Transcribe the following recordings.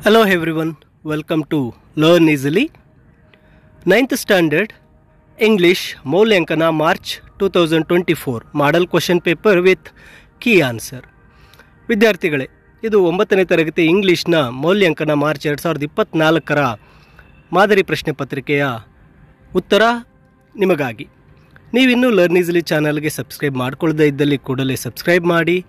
Hello everyone, welcome to Learn Easily. 9th Standard English ಮೌಲ್ಯಾಂಕನ March 2024 model question paper with key answer. ವಿದ್ಯಾರ್ಥಿಗಳೇ, ಇದು 9ನೇ ತರಗತಿ ಇಂಗ್ಲೀಷ್ನ ಮೌಲ್ಯಾಂಕನ March 2024ರ ಮಾದರಿ ಪ್ರಶ್ನೆ ಪತ್ರಿಕೆಯ ಉತ್ತರ ನಿಮಗಾಗಿ. ನೀವಿನ್ನೂ ಲರ್ನ್ ಈಸಿಲಿ ಚಾನಲ್ಗೆ ಸಬ್ಸ್ಕ್ರೈಬ್ ಮಾಡಿಕೊಳ್ಳದೇ ಇದ್ದಲ್ಲಿ ಕೂಡಲೇ ಸಬ್ಸ್ಕ್ರೈಬ್ ಮಾಡಿ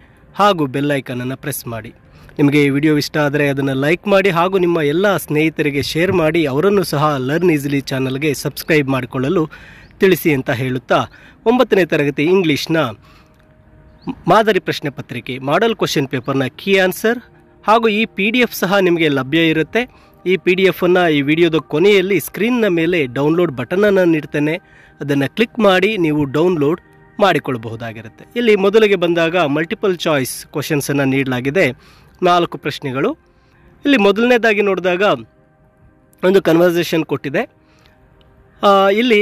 ಹಾಗೂ ಬೆಲ್ ಐಕನನ್ನು ಪ್ರೆಸ್ ಮಾಡಿ. ನಿಮಗೆ ಈ ವಿಡಿಯೋ ಇಷ್ಟ ಆದರೆ ಅದನ್ನು ಲೈಕ್ ಮಾಡಿ ಹಾಗೂ ನಿಮ್ಮ ಎಲ್ಲ ಸ್ನೇಹಿತರಿಗೆ ಶೇರ್ ಮಾಡಿ ಅವರನ್ನು ಸಹ ಲರ್ನ್ ಈಸಿಲಿ ಚಾನಲ್ಗೆ ಸಬ್ಸ್ಕ್ರೈಬ್ ಮಾಡಿಕೊಳ್ಳಲು ತಿಳಿಸಿ ಅಂತ ಹೇಳುತ್ತಾ 9ನೇ ತರಗತಿ ಇಂಗ್ಲೀಷ್ನ ಮಾದರಿ ಪ್ರಶ್ನೆ ಪತ್ರಿಕೆ ಮಾಡಲ್ ಕ್ವೆಶ್ಚನ್ ಪೇಪರ್ನ ಕೀ ಆನ್ಸರ್ ಹಾಗೂ ಈ PDF ಸಹ ನಿಮಗೆ ಲಭ್ಯ ಇರುತ್ತೆ. ಈ PDF-ಅನ್ನು ಈ ವಿಡಿಯೋದ ಕೊನೆಯಲ್ಲಿ ಸ್ಕ್ರೀನ್ನ ಮೇಲೆ ಡೌನ್ಲೋಡ್ ಬಟನನ್ನು ನೀಡ್ತೇನೆ. ಅದನ್ನು ಕ್ಲಿಕ್ ಮಾಡಿ ನೀವು ಡೌನ್ಲೋಡ್ ಮಾಡಿಕೊಳ್ಳಬಹುದಾಗಿರುತ್ತೆ. ಇಲ್ಲಿ ಮೊದಲಿಗೆ ಬಂದಾಗ ಮಲ್ಟಿಪಲ್ ಚಾಯ್ಸ್ ಕ್ವೆಶ್ಚನ್ಸನ್ನು ನೀಡಲಾಗಿದೆ. 4 ಪ್ರಶ್ನೆಗಳು. ಇಲ್ಲಿ ಮೊದಲನೇದಾಗಿ ನೋಡಿದಾಗ ಒಂದು ಕನ್ವರ್ಸೇಷನ್ ಕೊಟ್ಟಿದೆ. ಇಲ್ಲಿ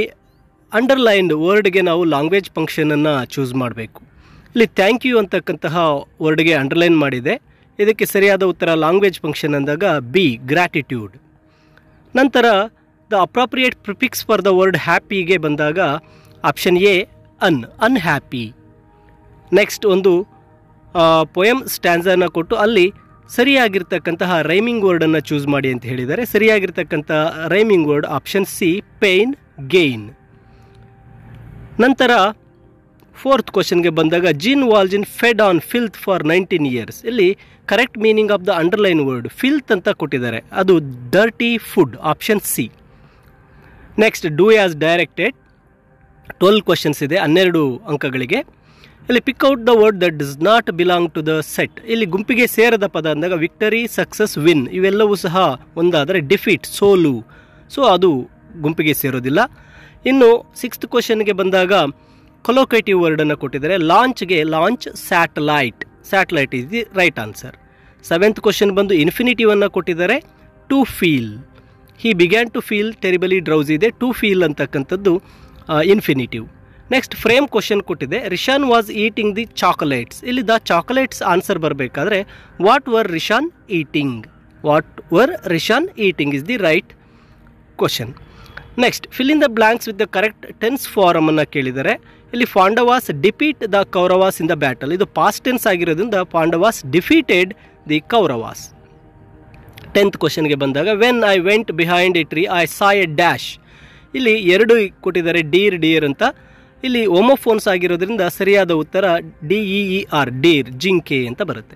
ಅಂಡರ್ಲೈನ್ಡ್ ವರ್ಡ್ಗೆ ನಾವು ಲ್ಯಾಂಗ್ವೇಜ್ ಫಂಕ್ಷನನ್ನು ಚೂಸ್ ಮಾಡಬೇಕು. ಇಲ್ಲಿ ಥ್ಯಾಂಕ್ ಯು ಅಂತಕ್ಕಂತಹ ವರ್ಡ್ಗೆ ಅಂಡರ್ಲೈನ್ ಮಾಡಿದೆ. ಇದಕ್ಕೆ ಸರಿಯಾದ ಉತ್ತರ ಲ್ಯಾಂಗ್ವೇಜ್ ಫಂಕ್ಷನ್ ಅಂದಾಗ ಬಿ ಗ್ರ್ಯಾಟಿಟ್ಯೂಡ್. ನಂತರ the appropriate prefix for the word ಹ್ಯಾಪಿಗೆ ಬಂದಾಗ ಆಪ್ಷನ್ ಎ ಅನ್ಹ್ಯಾಪಿ. ನೆಕ್ಸ್ಟ್ ಒಂದು ಪೊಯಮ್ ಸ್ಟ್ಯಾನ್ಸನ್ನು ಕೊಟ್ಟು ಅಲ್ಲಿ ಸರಿಯಾಗಿರ್ತಕ್ಕಂತಹ ರೈಮಿಂಗ್ ವರ್ಡನ್ನು ಚೂಸ್ ಮಾಡಿ ಅಂತ ಹೇಳಿದ್ದಾರೆ. ಸರಿಯಾಗಿರ್ತಕ್ಕಂಥ rhyming word option C pain gain. ನಂತರ 4th ಕ್ವೆಶ್ಚನ್ಗೆ ಬಂದಾಗ Jean Valjean fed on filth for 19 years. ಇಲ್ಲಿ correct meaning of the underline word filth ಅಂತ ಕೊಟ್ಟಿದ್ದಾರೆ. ಅದು dirty food option C. Next do as directed. 12 questions ಇದೆ, 12 ಅಂಕಗಳಿಗೆ. ಇಲ್ಲಿ pick out the word that does not belong to the set. ಇಲ್ಲಿ ಗುಂಪಿಗೆ ಸೇರದ ಪದ ಅಂದಾಗ ವಿಕ್ಟರಿ, ಸಕ್ಸಸ್, ವಿನ್ ಇವೆಲ್ಲವೂ ಸಹ ಒಂದಾದರೆ ಡಿಫೀಟ್, ಸೋಲು, ಸೊ ಅದು ಗುಂಪಿಗೆ ಸೇರೋದಿಲ್ಲ. ಇನ್ನು 6th ಕ್ವೆಶ್ಚನ್ಗೆ ಬಂದಾಗ ಕೊಲೋಕೇಟಿವ್ ವರ್ಡನ್ನು ಕೊಟ್ಟಿದ್ದಾರೆ. ಲಾಂಚ್ಗೆ launch satellite, satellite is the right answer. 7th question ಬಂದು ಇನ್ಫಿನಿಟಿವನ್ನು ಕೊಟ್ಟಿದ್ದಾರೆ. To feel, he began to feel terribly drowsy ಇದೆ. ಟು ಫೀಲ್ ಅಂತಕ್ಕಂಥದ್ದು ಇನ್ಫಿನಿಟಿವ್. ನೆಕ್ಸ್ಟ್ ಫ್ರೇಮ್ ಕ್ವೆಶ್ಚನ್ ಕೊಟ್ಟಿದೆ. Rishan was eating the chocolates. ಇಲ್ಲಿ ದ ಚಾಕೊಲೇಟ್ಸ್ ಆನ್ಸರ್ ಬರಬೇಕಾದ್ರೆ what were Rishan eating, what were Rishan eating is the right question. Next fill in the blanks with the correct tense form ಅನ್ನು ಕೇಳಿದ್ದಾರೆ. ಇಲ್ಲಿ Pandavas defeat the Kauravas in the battle. ಇದು past tense ಆಗಿರೋದ್ರಿಂದ Pandavas defeated the Kauravas. 10th ಕ್ವೆಶ್ಚನ್ಗೆ ಬಂದಾಗ when I went behind a tree I saw a dash. ಇಲ್ಲಿ 2 ಕೊಟ್ಟಿದ್ದಾರೆ, dear ಅಂತ. ಇಲ್ಲಿ ಹೋಮೋಫೋನ್ಸ್ ಆಗಿರೋದ್ರಿಂದ ಸರಿಯಾದ ಉತ್ತರ DEER ಡೀರ್, ಜಿಂಕೆ ಅಂತ ಬರುತ್ತೆ.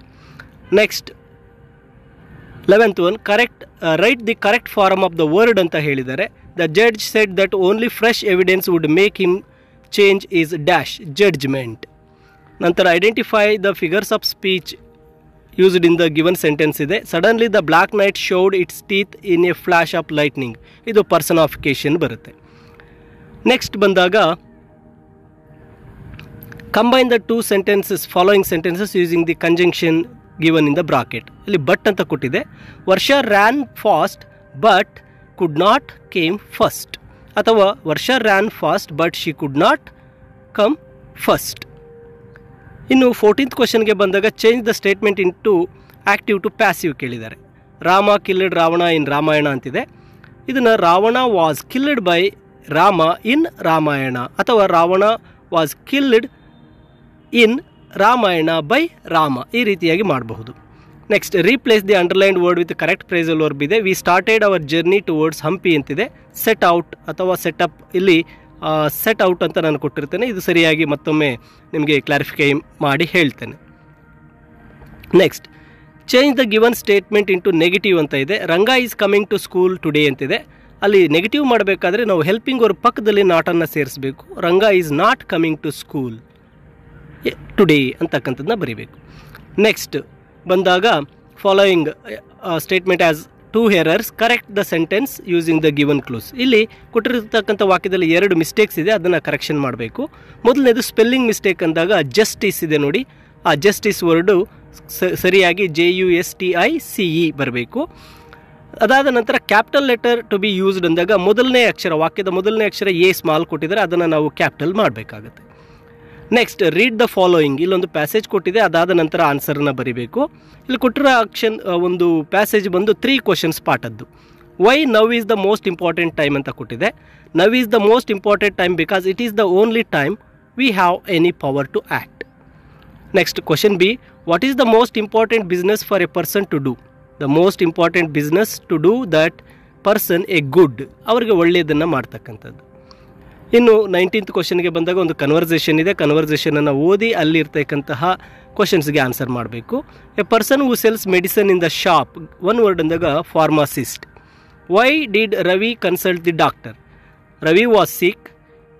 Next 11th one correct write the correct form of the word ಅಂತ ಹೇಳಿದ್ದಾರೆ. The judge said that only fresh evidence would make him change his dash judgment. ನಂತರ identify the figures of speech used in the given sentence ಇದೆ. Suddenly the black night showed its teeth in a flash of lightning, ಇದು personification ಬರುತ್ತೆ. Next ಬಂದಾಗ combine the 2 sentences following sentences using the conjunction given in the bracket. ಇಲ್ಲಿ but ಅಂತ ಕೊಟ್ಟಿದೆ. Varsha ran fast but could not came first, ಅಥವಾ Varsha ran fast but she could not come first. ಇನ್ನು 14th ಕ್ವೆಶ್ಚನ್ಗೆ ಬಂದಾಗ change the statement into active to passive ಕೇಳಿದ್ದಾರೆ. Rama killed Ravana in Ramayana ಅಂತಿದೆ. ಇದನ್ನು Ravana was killed by Rama in Ramayana, ಅಥವಾ Ravana was killed in Ramayana by Rama, ಈ ರೀತಿಯಾಗಿ ಮಾಡಬಹುದು. Next replace the underlined word with correct phrasal verb ಇದೆ. We started our journey towards Hampi ಅಂತಿದೆ. Set out ಅಥವಾ ಸೆಟಪ್, ಇಲ್ಲಿ ಸೆಟ್ ಔಟ್ ಅಂತ ನಾನು ಕೊಟ್ಟಿರ್ತೇನೆ. ಇದು ಸರಿಯಾಗಿ ಮತ್ತೊಮ್ಮೆ ನಿಮಗೆ ಕ್ಲಾರಿಫೈ ಮಾಡಿ ಹೇಳ್ತೇನೆ. Next change the given statement into negative ಅಂತ ಇದೆ. Ranga is coming to school today ಅಂತಿದೆ. ಅಲ್ಲಿ ನೆಗೆಟಿವ್ ಮಾಡಬೇಕಾದ್ರೆ ನಾವು ಹೆಲ್ಪಿಂಗ್ ಅವ್ರ ಪಕ್ಕದಲ್ಲಿ ನಾಟನ್ನು ಸೇರಿಸಬೇಕು. Ranga is not coming to school today ಅಂತಕ್ಕಂಥದ್ದನ್ನ ಬರೀಬೇಕು. ನೆಕ್ಸ್ಟ್ ಬಂದಾಗ following statement has 2 errors, correct the sentence using the given clues. ಇಲ್ಲಿ ಕೊಟ್ಟಿರತಕ್ಕಂಥ ವಾಕ್ಯದಲ್ಲಿ 2 ಮಿಸ್ಟೇಕ್ಸ್ ಇದೆ, ಅದನ್ನು ಕರೆಕ್ಷನ್ ಮಾಡಬೇಕು. ಮೊದಲನೇದು ಸ್ಪೆಲ್ಲಿಂಗ್ ಮಿಸ್ಟೇಕ್ ಅಂದಾಗ ಜಸ್ಟಿಸ್ ಇದೆ ನೋಡಿ, ಆ ಜಸ್ಟಿಸ್ ವರ್ಡು ಸರಿಯಾಗಿ JUSTICE ಬರಬೇಕು. ಅದಾದ ನಂತರ capital letter to be used ಅಂದಾಗ ಮೊದಲನೇ ಅಕ್ಷರ, ವಾಕ್ಯದ ಮೊದಲನೇ ಅಕ್ಷರ A ಸ್ಮಾಲ್ ಕೊಟ್ಟಿದ್ದಾರೆ, ಅದನ್ನು ನಾವು ಕ್ಯಾಪಿಟಲ್ ಮಾಡಬೇಕಾಗುತ್ತೆ. Next read the following. ಇಲ್ಲೊಂದು ಪ್ಯಾಸೇಜ್ ಕೊಟ್ಟಿದೆ, ಅದಾದ ನಂತರ ಆನ್ಸರ್ನ ಬರಿಬೇಕು. ಇಲ್ಲಿ ಕೊಟ್ಟಿರೋ ಒಂದು ಪ್ಯಾಸೇಜ್ ಬಂದು 3 ಕ್ವಶನ್ಸ್ ಪಾಠದ್ದು. Why now is the most important time ಅಂತ ಕೊಟ್ಟಿದೆ. Now is the most important time because it is the only time we have any power to act. Next question B, what is the most important business for a person to do. The most important business to do that person a good, ಅವರಿಗೆ ಒಳ್ಳೆಯದನ್ನು ಮಾಡ್ತಕ್ಕಂಥದ್ದು. ಇನ್ನು 19th ಕ್ವಶನ್ಗೆ ಬಂದಾಗ ಒಂದು conversation ಇದೆ. ಕನ್ವರ್ಸೇಷನನ್ನು ಓದಿ ಅಲ್ಲಿರ್ತಕ್ಕಂತಹ ಕ್ವಶನ್ಸ್ಗೆ ಆನ್ಸರ್ ಮಾಡಬೇಕು. A person who sells medicine in the shop, one word ಅಂದಾಗ pharmacist. Why did Ravi consult the doctor. Ravi was sick,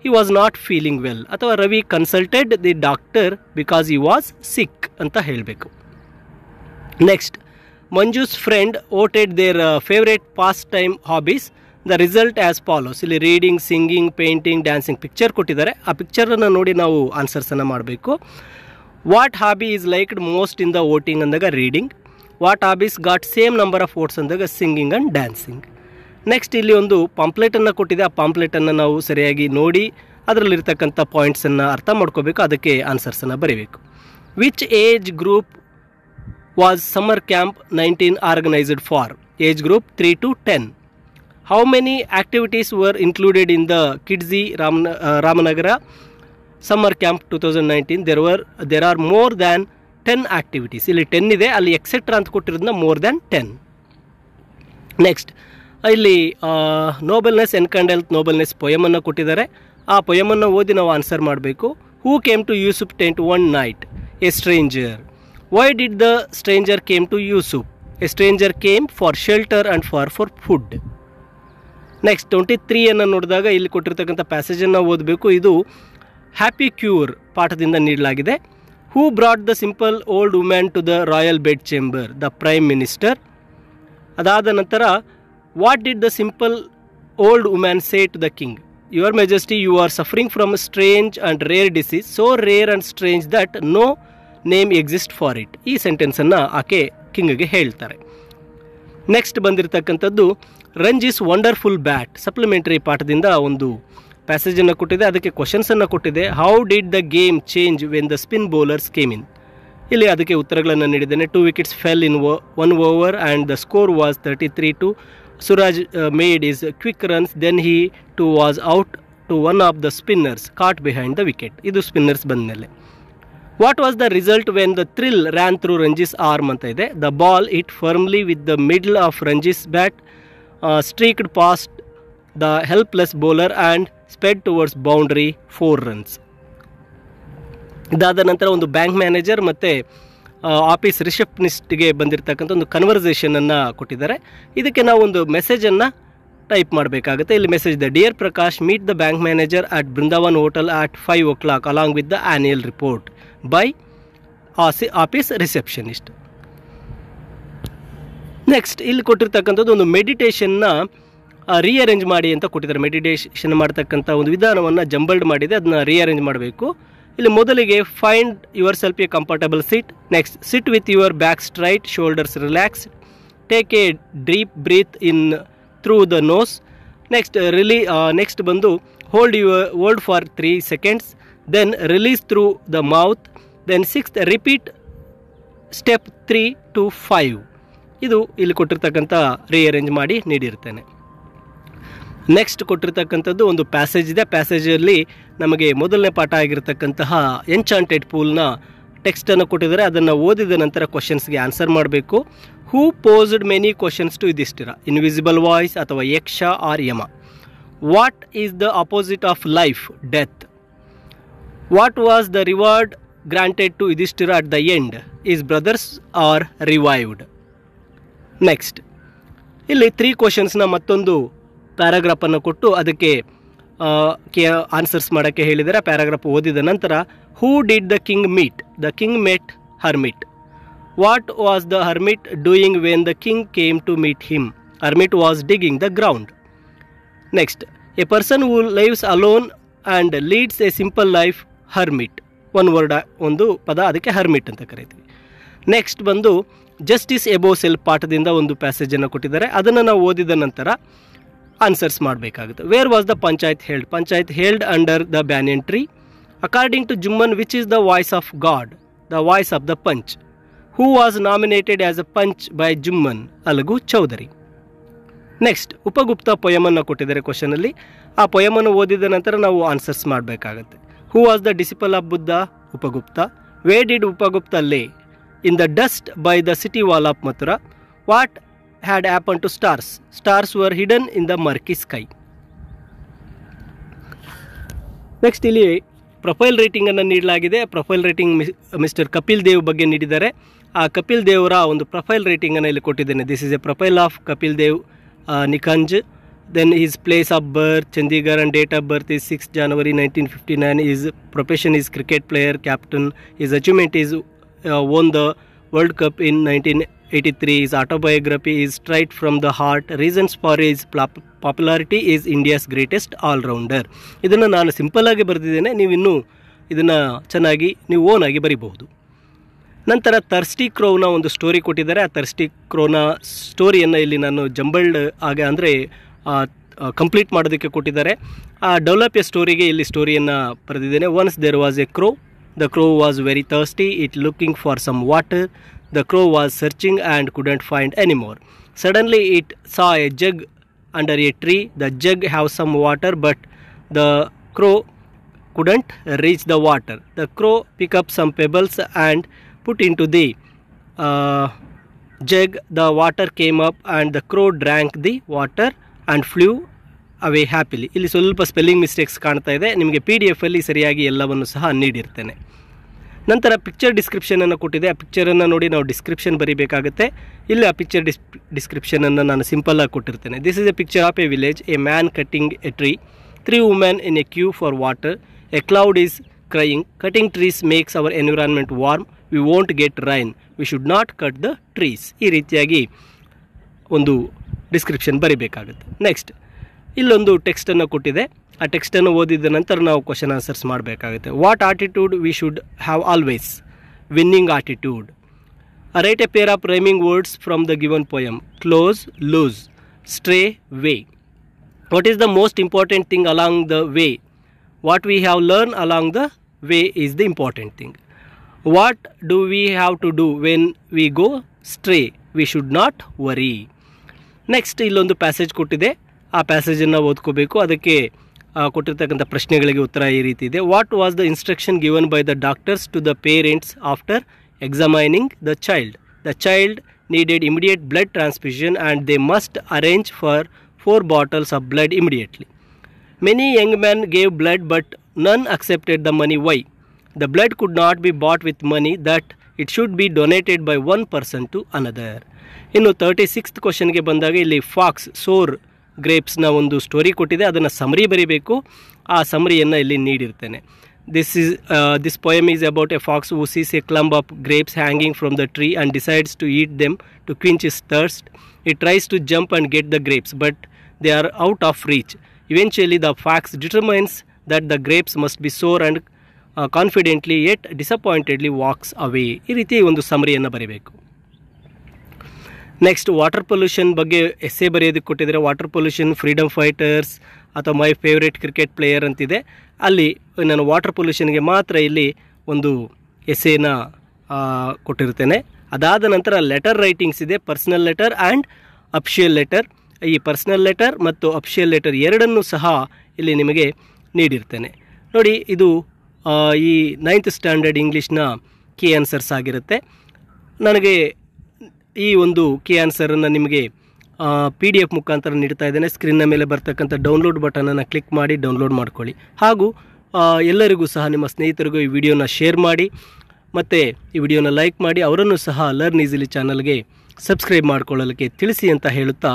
he was not feeling well. ಅಥವಾ Ravi consulted the doctor because he was sick ಅಂತ ಹೇಳಬೇಕು. Next, Manju's friend voted their favourite pastime hobbies. The result as follows. ಇಲ್ಲಿ reading, singing, painting, dancing picture ಕೊಟ್ಟಿದ್ದಾರೆ. ಆ ಪಿಕ್ಚರನ್ನು ನೋಡಿ ನಾವು ಆನ್ಸರ್ಸನ್ನು ಮಾಡಬೇಕು. What hobby is liked most in the voting ಅಂದಾಗ reading. What hobbies got same number of votes ಅಂದಾಗ singing and dancing. Next ಇಲ್ಲಿ ಒಂದು ಪಾಂಪ್ಲೆಟನ್ನು ಕೊಟ್ಟಿದೆ. ಆ ಪಾಂಪ್ಲೆಟನ್ನು ನಾವು ಸರಿಯಾಗಿ ನೋಡಿ ಅದರಲ್ಲಿರ್ತಕ್ಕಂಥ ಪಾಯಿಂಟ್ಸನ್ನು ಅರ್ಥ ಮಾಡ್ಕೋಬೇಕು. ಅದಕ್ಕೆ ಆನ್ಸರ್ಸನ್ನು ಬರೀಬೇಕು. Which age group was summer camp 19 organised for. Age group 3 to 10. How many activities were included in the Kidzee Ramanagara summer camp 2019. There are more than 10 activities. ಇಲ್ಲಿ 10 ಇದೆ, ಅಲ್ಲಿ ಎಕ್ಸೆಟ್ರಾ ಅಂತ ಕೊಟ್ಟಿರೋದನ್ನ ಮೋರ್ ದ್ಯಾನ್ 10. ನೆಕ್ಸ್ಟ್ ಇಲ್ಲಿ ನೋಬಲ್ನೆಸ್ ಎನ್ಕಂಡೆಲ್ತ್ ನೋಬಲ್ನೆಸ್ ಪೊಯಮನ್ನು ಕೊಟ್ಟಿದ್ದಾರೆ. ಆ ಪೊಯಮನ್ನು ಓದಿ ನಾವು ಆನ್ಸರ್ ಮಾಡಬೇಕು. Who came to Yusuf tent one night. A stranger. Why did the stranger came to Yusuf. A stranger came for shelter and for food. Next 23 ನೋಡಿದಾಗ ಇಲ್ಲಿ ಕೊಟ್ಟಿರ್ತಕ್ಕಂಥ ಪ್ಯಾಸೇಜನ್ನು ಓದಬೇಕು. ಇದು ಹ್ಯಾಪಿ ಕ್ಯೂರ್ ಪಾಠದಿಂದ ನೀಡಲಾಗಿದೆ. Who brought the simple old women to the royal bed chamber. The prime minister. ಅದಾದ ನಂತರ what did the simple old women say to the king. Your majesty, you are suffering from a strange and rare disease, so rare and strange that no name exist for it. ಈ ಸೆಂಟೆನ್ಸನ್ನು ಆಕೆ ಕಿಂಗ್ಗೆ ಹೇಳ್ತಾರೆ. Next ಬಂದಿರತಕ್ಕಂಥದ್ದು Ranji is wonderful bat. Supplementary ಪಾಠದಿಂದ ಒಂದು ಪ್ಯಾಸೇಜನ್ನು ಕೊಟ್ಟಿದೆ, ಅದಕ್ಕೆ ಕ್ವಶನ್ಸನ್ನು ಕೊಟ್ಟಿದೆ. How did the game change when the spin bowlers came in. ಇಲ್ಲಿ ಅದಕ್ಕೆ ಉತ್ತರಗಳನ್ನು ನೀಡಿದ್ದೇನೆ. 2 wickets fell in 1 over and the score was 33-2. Suraj made his quick runs, then he too was out to one of the spinners caught behind the wicket. ಇದು spinners ಬಂದಮೇಲೆ. What was the result when the thrill ran through Ranji's arm ಅಂತ ಇದೆ. The ball hit firmly with the middle of Ranji's bat, streaked past the helpless bowler and sped towards boundary 4 runs. ಇದಾದ ನಂತರ ಒಂದು bank manager ಮತ್ತು office ರಿಸೆಪ್ಷನಿಸ್ಟ್ಗೆ ಬಂದಿರತಕ್ಕಂಥ ಒಂದು ಕನ್ವರ್ಸೇಷನನ್ನು ಕೊಟ್ಟಿದ್ದಾರೆ. ಇದಕ್ಕೆ ನಾವು ಒಂದು ಮೆಸೇಜನ್ನು ಟೈಪ್ ಮಾಡಬೇಕಾಗುತ್ತೆ. ಇಲ್ಲಿ ಮೆಸೇಜ್ ಇದೆ. Dear Prakash, meet the bank manager at Brindavan hotel at 5 o'clock along with the annual report by office receptionist. Next ಇಲ್ಲಿ ಕೊಟ್ಟಿರ್ತಕ್ಕಂಥದ್ದು ಒಂದು ಮೆಡಿಟೇಷನ್ನ ರೀಅರೇಂಜ್ ಮಾಡಿ ಅಂತ ಕೊಟ್ಟಿದ್ದಾರೆ. ಮೆಡಿಟೇಷನ್ ಮಾಡ್ತಕ್ಕಂಥ ಒಂದು ವಿಧಾನವನ್ನು ಜಂಬಲ್ಡ್ ಮಾಡಿದೆ, ಅದನ್ನ ರೀಅರೇಂಜ್ ಮಾಡಬೇಕು. ಇಲ್ಲಿ ಮೊದಲಿಗೆ find yourself a comfortable seat. Next sit with your back straight, shoulders relaxed. Take a deep breath in through the nose. Next ಬಂದು hold for 3 seconds, then release through the mouth. Then 6th repeat step 3 to 5. ಇದು ಇಲ್ಲಿ ಕೊಟ್ಟಿರ್ತಕ್ಕಂಥ rearrange ಮಾಡಿ ನೀಡಿರ್ತೇನೆ. Next ಕೊಟ್ಟಿರ್ತಕ್ಕಂಥದ್ದು ಒಂದು passage ಇದೆ. ಪ್ಯಾಸೇಜಲ್ಲಿ ನಮಗೆ ಮೊದಲನೇ ಪಾಠ ಆಗಿರ್ತಕ್ಕಂತಹ ಎನ್ಚಾಂಟೆಡ್ ಪೂಲ್ನ ಟೆಕ್ಸ್ಟನ್ನು ಕೊಟ್ಟಿದ್ದಾರೆ. ಅದನ್ನು ಓದಿದ ನಂತರ ಕ್ವಶನ್ಸ್ಗೆ ಆನ್ಸರ್ ಮಾಡಬೇಕು. Who posed many questions to Yudhishthira. Invisible voice ಅಥವಾ Yaksha or Yama. What is the opposite of life? Death. What was the reward granted to Yudhishthira at the end? His brothers are revived. Next ಇಲ್ಲಿ 3 ಕ್ವಶನ್ಸ್ನ ಮತ್ತೊಂದು ಪ್ಯಾರಾಗ್ರಾಫನ್ನು ಕೊಟ್ಟು ಅದಕ್ಕೆ ಆನ್ಸರ್ಸ್ ಮಾಡೋಕ್ಕೆ ಹೇಳಿದ್ದಾರೆ. Paragraph ಓದಿದ ನಂತರ who did the king meet? The king met hermit. What was the hermit doing when the king came to meet him? Hermit was digging the ground. Next a person who lives alone and leads a simple life, hermit. ಒಂದು ಪದ, ಅದಕ್ಕೆ hermit ಅಂತ ಕರಿತೀವಿ. Next ಬಂದು justice above self ಪಾಠದಿಂದ ಒಂದು ಪ್ಯಾಸೇಜನ್ನು ಕೊಟ್ಟಿದ್ದಾರೆ. ಅದನ್ನು ನಾವು ಓದಿದ ನಂತರ ಆನ್ಸರ್ಸ್ ಮಾಡಬೇಕಾಗುತ್ತೆ. Where was the panchayat held? Panchayat held under the banyan tree. According to Jumman, which is the voice of God, the voice of the Punch? Who was nominated as a Punch by Jumman? Alagu Chowdhury. Next, Upagupta ಪೊಯಮನ್ನು ಕೊಟ್ಟಿದ್ದಾರೆ ಕ್ವಶನಲ್ಲಿ. ಆ ಪೊಯಮನ್ನು ಓದಿದ ನಂತರ ನಾವು answers ಮಾಡಬೇಕಾಗತ್ತೆ. Who was the disciple of Buddha? Upagupta. Where did Upagupta lay? In the dust by the city wall of Mathura. What had happen to stars? Stars were hidden in the murky sky. Next, ಇಲ್ಲಿ ಪ್ರೊಫೈಲ್ ರೇಟಿಂಗನ್ನು ನೀಡಲಾಗಿದೆ. Profile rating mister Kapil Dev ಬಗ್ಗೆ ನೀಡಿದ್ದಾರೆ. ಆ ಕಪಿಲ್ ದೇವರ ಒಂದು profile ರೇಟಿಂಗನ್ನು ಇಲ್ಲಿ ಕೊಟ್ಟಿದ್ದೇನೆ. This is a profile of Kapil Dev Nikanj. Then his place of birth Chandigarh and date of birth is 6 January 1959. His profession is cricket player, captain. His achievement is won the World Cup in 1983. His autobiography is Straight from the Heart. Reasons for his popularity is India's greatest all-rounder. ಇದನ್ನು ನಾನು simple ಆಗಿ ಬರೆದಿದ್ದೇನೆ. ನೀವು ಇನ್ನೂ ಇದನ್ನು ಚೆನ್ನಾಗಿ ನೀವು own ಆಗಿ ಬರೀಬಹುದು. ನಂತರ ಥರ್ಸ್ಟಿ ಕ್ರೋವ್ನ ಒಂದು ಸ್ಟೋರಿ ಕೊಟ್ಟಿದ್ದಾರೆ. ಆ ಥರ್ಸ್ಟಿ ಕ್ರೋವ್ನ ಸ್ಟೋರಿಯನ್ನು ಇಲ್ಲಿ ನಾನು ಜಂಬಲ್ಡ್ ಆಗಿ ಅಂದರೆ ಕಂಪ್ಲೀಟ್ ಮಾಡೋದಕ್ಕೆ ಕೊಟ್ಟಿದ್ದಾರೆ. ಆ ಡೆವಲಪ್ ಎ ಸ್ಟೋರಿಗೆ ಇಲ್ಲಿ ಸ್ಟೋರಿಯನ್ನು ಬರೆದಿದ್ದೇನೆ. Once there was a crow. The crow was very thirsty. It looking for some water. The crow was searching and couldn't find any more. Suddenly it saw a jug under a tree. The jug have some water but the crow couldn't reach the water. The crow picked up some pebbles and put into the jug. The water came up and the crow drank the water and flew away happily. ಇಲ್ಲಿ ಸ್ವಲ್ಪ spelling mistakes ಕಾಣ್ತಾ ಇದೆ. ನಿಮಗೆ PDF ಅಲ್ಲಿ ಸರಿಯಾಗಿ ಎಲ್ಲವನ್ನು ಸಹ ನೀಡಿರ್ತೇನೆ. ನಂತರ ಪಿಕ್ಚರ್ ಡಿಸ್ಕ್ರಿಪ್ಷನನ್ನು ಕೊಟ್ಟಿದೆ. ಆ ಪಿಕ್ಚರನ್ನು ನೋಡಿ ನಾವು ಡಿಸ್ಕ್ರಿಪ್ಷನ್ ಬರೀಬೇಕಾಗುತ್ತೆ. ಇಲ್ಲಿ ಆ ಪಿಕ್ಚರ್ ಡಿಸ್ಕ್ರಿಪ್ಷನನ್ನು ನಾನು ಸಿಂಪಲ್ಲಾಗಿ ಕೊಟ್ಟಿರ್ತೇನೆ. This is a picture of a village. A man cutting a tree. 3 women in a queue for water. A cloud is crying. Cutting trees makes our environment warm. We won't get rain. We should not cut the trees. ಈ ರೀತಿಯಾಗಿ ಒಂದು description ಬರೀಬೇಕಾಗುತ್ತೆ. Next, ಇಲ್ಲೊಂದು ಟೆಕ್ಸ್ಟನ್ನು ಕೊಟ್ಟಿದೆ. ಆ ಟೆಕ್ಸ್ಟನ್ನು ಓದಿದ ನಂತರ ನಾವು question answers ಮಾಡಬೇಕಾಗುತ್ತೆ. What attitude we should have always? Winning attitude. Write a pair of rhyming words from the given poem. Close, loose, stray, way. What is the most important thing along the way? What we have learned along the way is the important thing. What do we have to do when we go stray? We should not worry. Next, ಇಲ್ಲೊಂದು passage ಕೊಟ್ಟಿದೆ. ಆ ಪ್ಯಾಸೇಜನ್ನು ಓದ್ಕೋಬೇಕು. ಅದಕ್ಕೆ ಕೊಟ್ಟಿರ್ತಕ್ಕಂಥ ಪ್ರಶ್ನೆಗಳಿಗೆ ಉತ್ತರ ಈ ರೀತಿ ಇದೆ. What was the instruction given by the doctors to the parents after examining the child? The child needed immediate blood transfusion and they must arrange for 4 bottles of blood immediately. Many young men gave blood but none accepted the money. Why? The blood could not be bought with money, that it should be donated by one person to another. ಇನ್ನು 36th ಕ್ವಶನ್ಗೆ ಬಂದಾಗ ಇಲ್ಲಿ fox, ಸೋರ್ ಗ್ರೇಪ್ಸ್ನ ಒಂದು story ಕೊಟ್ಟಿದೆ. ಅದನ್ನು summary ಬರೀಬೇಕು. ಆ ಸಮರಿಯನ್ನು ಇಲ್ಲಿ ನೀಡಿರ್ತೇನೆ. This poem is about a fox who sees a clump of grapes hanging from the tree and decides to eat them to quench his thirst. It tries to jump and get the grapes, but they are out of reach. Eventually, the fox determines that the grapes must be sour and confidently yet disappointedly walks away. ಈ ರೀತಿ ಒಂದು ಸಮರಿಯನ್ನು ಬರೀಬೇಕು. Next, water pollution ಬಗ್ಗೆ essay ಬರೆಯೋದಕ್ಕೆ ಕೊಟ್ಟಿದ್ದಾರೆ. Water pollution, freedom fighters ಅಥವಾ my favourite cricket player ಅಂತಿದೆ. ಅಲ್ಲಿ ನಾನು ವಾಟರ್ ಪೊಲ್ಯೂಷನ್ಗೆ ಮಾತ್ರ ಇಲ್ಲಿ ಒಂದು ಎಸ್ಸೆನ ಕೊಟ್ಟಿರ್ತೇನೆ. ಅದಾದ ನಂತರ ಲೆಟರ್ ರೈಟಿಂಗ್ಸ್ ಇದೆ. Personal letter and official letter. ಈ ಪರ್ಸನಲ್ ಲೆಟರ್ ಮತ್ತು ಅಫಿಷಿಯಲ್ ಲೆಟರ್ ಎರಡನ್ನೂ ಸಹ ಇಲ್ಲಿ ನಿಮಗೆ ನೀಡಿರ್ತೇನೆ. ನೋಡಿ, ಇದು ಈ 9th ಸ್ಟ್ಯಾಂಡರ್ಡ್ ಇಂಗ್ಲೀಷ್ನ ಕೀ ಆನ್ಸರ್ಸ್ ಆಗಿರುತ್ತೆ. ನನಗೆ ಈ ಒಂದು ಕೀ ಆನ್ಸರನ್ನು ನಿಮಗೆ PDF ಮುಖಾಂತರ ನೀಡ್ತಾ ಇದ್ದೇನೆ. ಸ್ಕ್ರೀನ್ನ ಮೇಲೆ ಬರ್ತಕ್ಕಂಥ ಡೌನ್ಲೋಡ್ ಬಟನನ್ನು ಕ್ಲಿಕ್ ಮಾಡಿ ಡೌನ್ಲೋಡ್ ಮಾಡ್ಕೊಳ್ಳಿ. ಹಾಗೂ ಎಲ್ಲರಿಗೂ ಸಹ ನಿಮ್ಮ ಸ್ನೇಹಿತರಿಗೂ ಈ ವಿಡಿಯೋನ ಶೇರ್ ಮಾಡಿ ಮತ್ತು ಈ ವಿಡಿಯೋನ ಲೈಕ್ ಮಾಡಿ ಅವರನ್ನು ಸಹ ಲರ್ನ್ ಈಸಿಲಿ ಚಾನಲ್ಗೆ ಸಬ್ಸ್ಕ್ರೈಬ್ ಮಾಡ್ಕೊಳ್ಳಲಿಕ್ಕೆ ತಿಳಿಸಿ ಅಂತ ಹೇಳುತ್ತಾ